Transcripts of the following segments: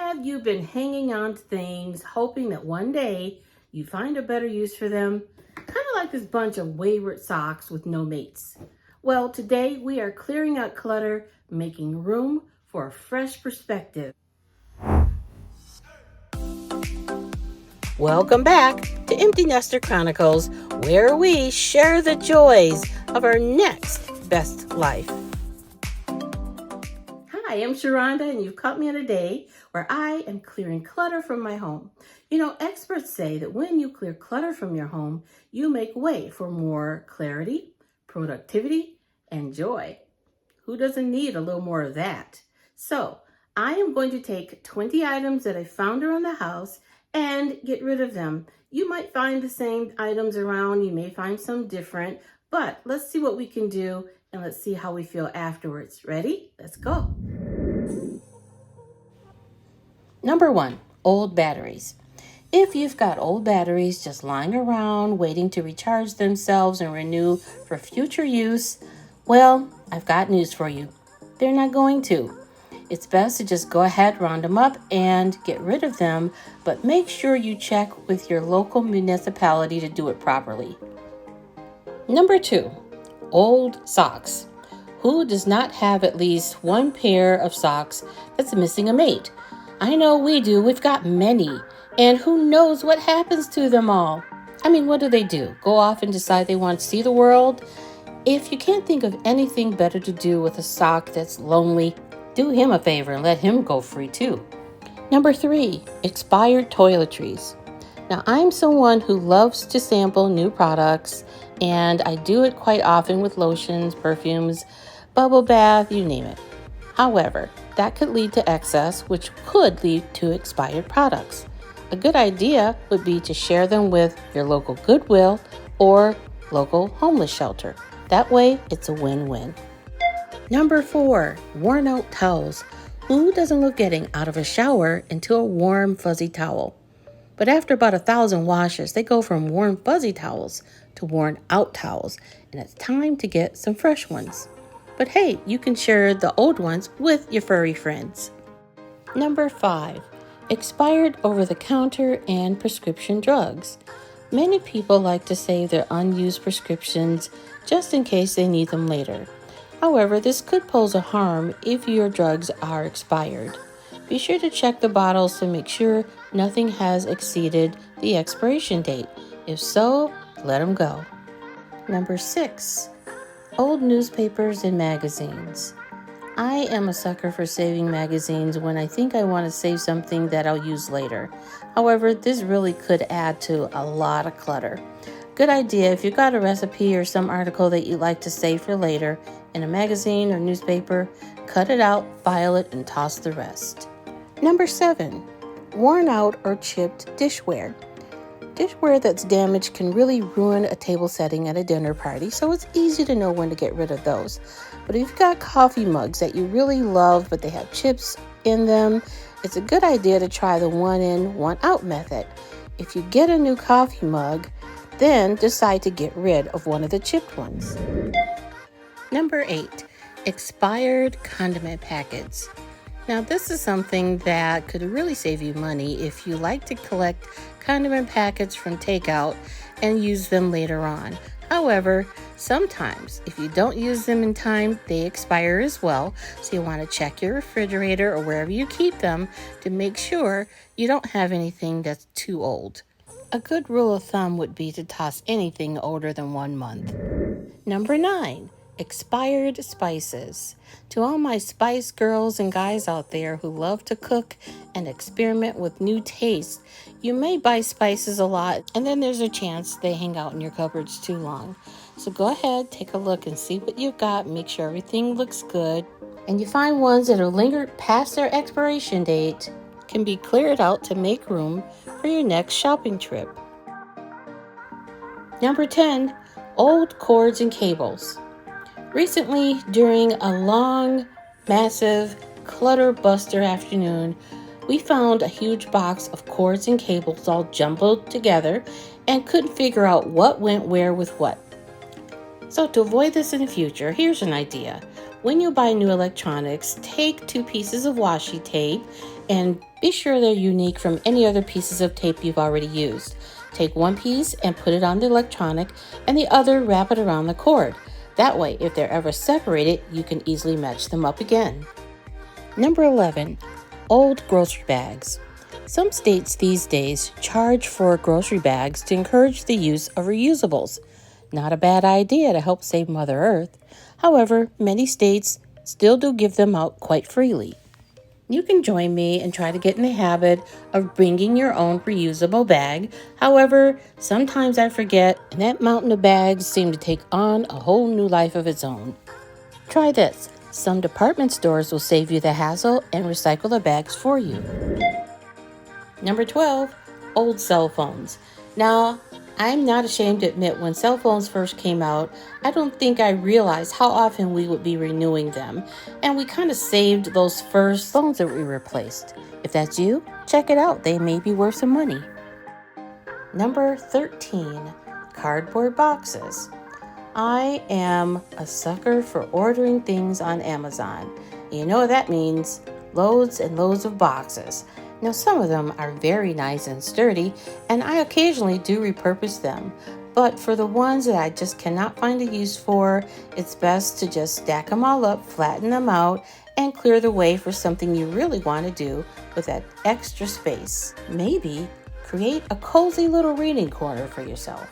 Have you been hanging on to things, hoping that one day you find a better use for them? Kind of like this bunch of wayward socks with no mates. Well, today we are clearing out clutter, making room for a fresh perspective. Welcome back to Empty Nester Chronicles, where we share the joys of our next best life. Hi, I'm Sharonda, and you've caught me on a day where I am clearing clutter from my home. You know, experts say that when you clear clutter from your home, you make way for more clarity, productivity, and joy. Who doesn't need a little more of that? So, I am going to take 20 items that I found around the house and get rid of them. You might find the same items around, you may find some different, but let's see what we can do and let's see how we feel afterwards. Ready? Let's go. Number 1, old batteries. If you've got old batteries just lying around waiting to recharge themselves and renew for future use, well, I've got news for you. They're not going to. It's best to just go ahead, round them up, and get rid of them, but make sure you check with your local municipality to do it properly. Number 2, old socks. Who does not have at least one pair of socks that's missing a mate? I know we do. We've got many. And who knows what happens to them all? I mean, what do? Go off and decide they want to see the world? If you can't think of anything better to do with a sock that's lonely, do him a favor and let him go free too. Number 3, expired toiletries. Now, I'm someone who loves to sample new products, and I do it quite often with lotions, perfumes, bubble bath, you name it. However, that could lead to excess, which could lead to expired products. A good idea would be to share them with your local Goodwill or local homeless shelter. That way, it's a win-win. Number 4, worn out towels. Who doesn't love getting out of a shower into a warm, fuzzy towel? But after about 1,000 washes, they go from warm, fuzzy towels to worn out towels, and it's time to get some fresh ones. But hey, you can share the old ones with your furry friends. Number 5, expired over-the-counter and prescription drugs. Many people like to save their unused prescriptions just in case they need them later. However, this could pose a harm if your drugs are expired. Be sure to check the bottles to make sure nothing has exceeded the expiration date. If so, let them go. Number 6, old newspapers and magazines. I am a sucker for saving magazines when I think I want to save something that I'll use later. However, this really could add to a lot of clutter. Good idea if you've got a recipe or some article that you'd like to save for later in a magazine or newspaper, cut it out, file it, and toss the rest. Number 7, worn out or chipped dishware. Dishware that's damaged can really ruin a table setting at a dinner party, so it's easy to know when to get rid of those. But if you've got coffee mugs that you really love but they have chips in them, it's a good idea to try the one in, one out method. If you get a new coffee mug, then decide to get rid of one of the chipped ones. Number 8, expired condiment packets. Now, this is something that could really save you money if you like to collect condiment packets from takeout and use them later on. However, sometimes if you don't use them in time, they expire as well. So you want to check your refrigerator or wherever you keep them to make sure you don't have anything that's too old. A good rule of thumb would be to toss anything older than 1 month. Number 9, expired spices. To all my spice girls and guys out there who love to cook and experiment with new tastes, you may buy spices a lot, and then there's a chance they hang out in your cupboards too long. So go ahead, take a look and see what you've got, make sure everything looks good. And you find ones that are lingered past their expiration date can be cleared out to make room for your next shopping trip. Number 10, old cords and cables. Recently, during a long, massive, clutter buster afternoon, we found a huge box of cords and cables all jumbled together and couldn't figure out what went where with what. So to avoid this in the future, here's an idea. When you buy new electronics, take 2 pieces of washi tape and be sure they're unique from any other pieces of tape you've already used. Take 1 piece and put it on the electronic and the other wrap it around the cord. That way, if they're ever separated, you can easily match them up again. Number 11, old grocery bags. Some states these days charge for grocery bags to encourage the use of reusables. Not a bad idea to help save Mother Earth. However, many states still do give them out quite freely. You can join me and try to get in the habit of bringing your own reusable bag. However, sometimes I forget, and that mountain of bags seem to take on a whole new life of its own. Try this. Some department stores will save you the hassle and recycle the bags for you. Number 12, old cell phones. Now, I'm not ashamed to admit when cell phones first came out, I don't think I realized how often we would be renewing them, and we kind of saved those first phones that we replaced. If that's you, check it out. They may be worth some money. Number 13, cardboard boxes. I am a sucker for ordering things on Amazon. You know what that means? Loads and loads of boxes. Now, some of them are very nice and sturdy, and I occasionally do repurpose them. But for the ones that I just cannot find a use for, it's best to just stack them all up, flatten them out, and clear the way for something you really want to do with that extra space. Maybe create a cozy little reading corner for yourself.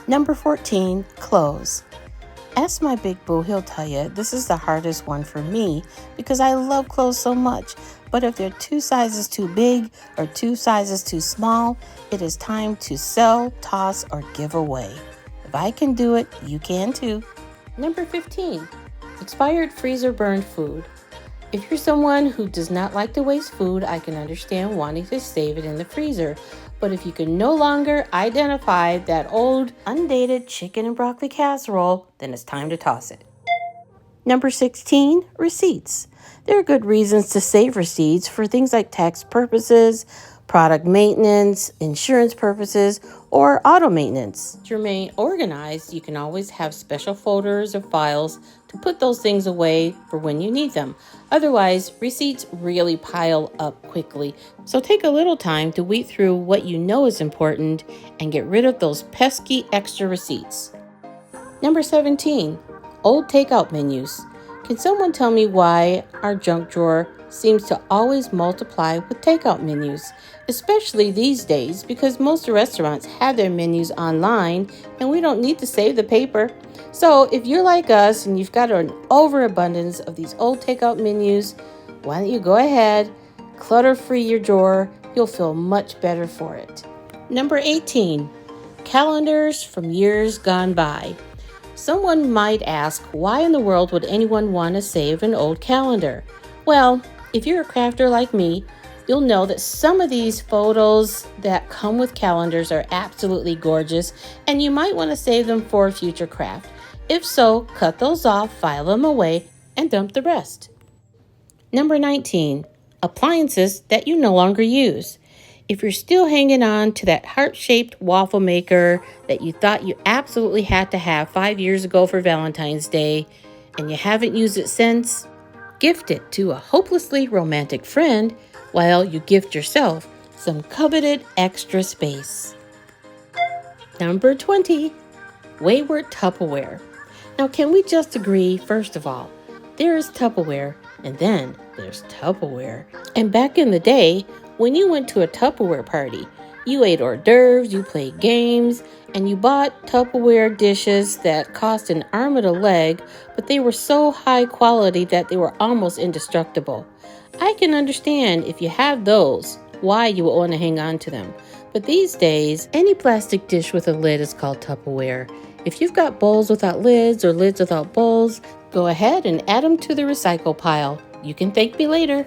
Number 14, clothes. Ask my big boo, he'll tell you this is the hardest one for me because I love clothes so much. But if they're 2 sizes too big or 2 sizes too small, it is time to sell, toss, or give away. If I can do it, you can too. Number 15, expired freezer burned food. If you're someone who does not like to waste food, I can understand wanting to save it in the freezer. But if you can no longer identify that old, undated chicken and broccoli casserole, then it's time to toss it. Number 16, receipts. There are good reasons to save receipts for things like tax purposes, product maintenance, insurance purposes, or auto maintenance. To remain organized, you can always have special folders or files to put those things away for when you need them. Otherwise, receipts really pile up quickly. So take a little time to weed through what you know is important and get rid of those pesky extra receipts. Number 17, old takeout menus. Can someone tell me why our junk drawer seems to always multiply with takeout menus, especially these days because most restaurants have their menus online and we don't need to save the paper. So if you're like us and you've got an overabundance of these old takeout menus, why don't you go ahead, clutter-free your drawer, you'll feel much better for it. Number 18, calendars from years gone by. Someone might ask, why in the world would anyone want to save an old calendar? Well, if you're a crafter like me, you'll know that some of these photos that come with calendars are absolutely gorgeous, and you might want to save them for a future craft. If so, cut those off, file them away, and dump the rest. Number 19, appliances that you no longer use. If you're still hanging on to that heart-shaped waffle maker that you thought you absolutely had to have 5 years ago for Valentine's Day, and you haven't used it since, gift it to a hopelessly romantic friend while you gift yourself some coveted extra space. Number 20, wayward Tupperware. Now, can we just agree, first of all, there is Tupperware, and then there's Tupperware. And back in the day, when you went to a Tupperware party, you ate hors d'oeuvres, you played games, and you bought Tupperware dishes that cost an arm and a leg, but they were so high quality that they were almost indestructible. I can understand if you have those, why you would want to hang on to them. But these days, any plastic dish with a lid is called Tupperware. If you've got bowls without lids or lids without bowls, go ahead and add them to the recycle pile. You can thank me later.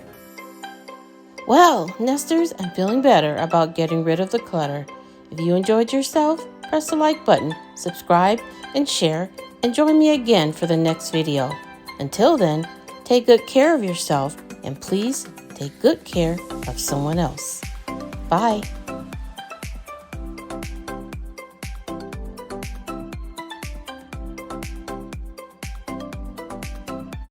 Well, nesters, I'm feeling better about getting rid of the clutter. If you enjoyed yourself, press the like button, subscribe, and share, and join me again for the next video. Until then, take good care of yourself, and please take good care of someone else. Bye.